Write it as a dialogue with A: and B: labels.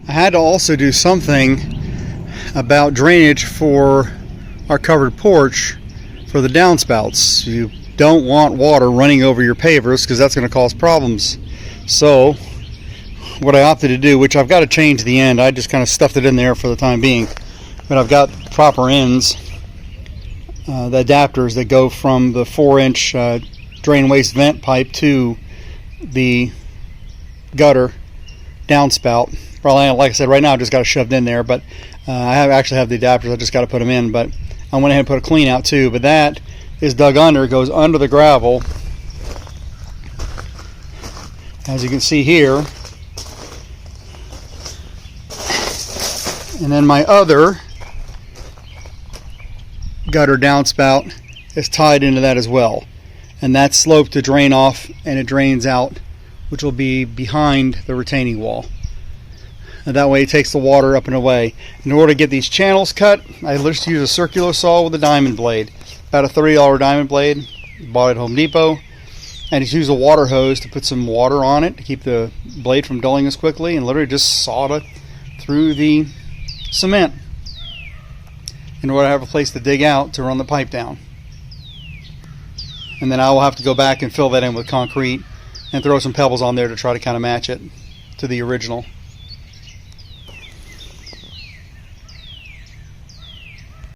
A: I had to also do something about drainage for our covered porch for the downspouts. You don't want water running over your pavers because that's going to cause problems. So what I opted to do, which I've got to change the end, I just kind of stuffed it in there for the time being, but I've got proper ends, the adapters that go from the 4-inch drain waste vent pipe to the gutter downspout. Probably, like I said, right now I just got it shoved in there, but I actually have the adapters. I just got to put them in, but I went ahead and put a clean out too. But that is dug under, goes under the gravel, as you can see here. And then my other gutter downspout is tied into that as well, and that's sloped to drain off, and it drains out, which will be behind the retaining wall. And that way it takes the water up and away. In order to get these channels cut, I just use a circular saw with a diamond blade. About a $30 diamond blade, bought at Home Depot. And just use a water hose to put some water on it to keep the blade from dulling as quickly, and literally just sawed it through the cement in order to have a place to dig out to run the pipe down. And then I will have to go back and fill that in with concrete and throw some pebbles on there to try to kind of match it to the original.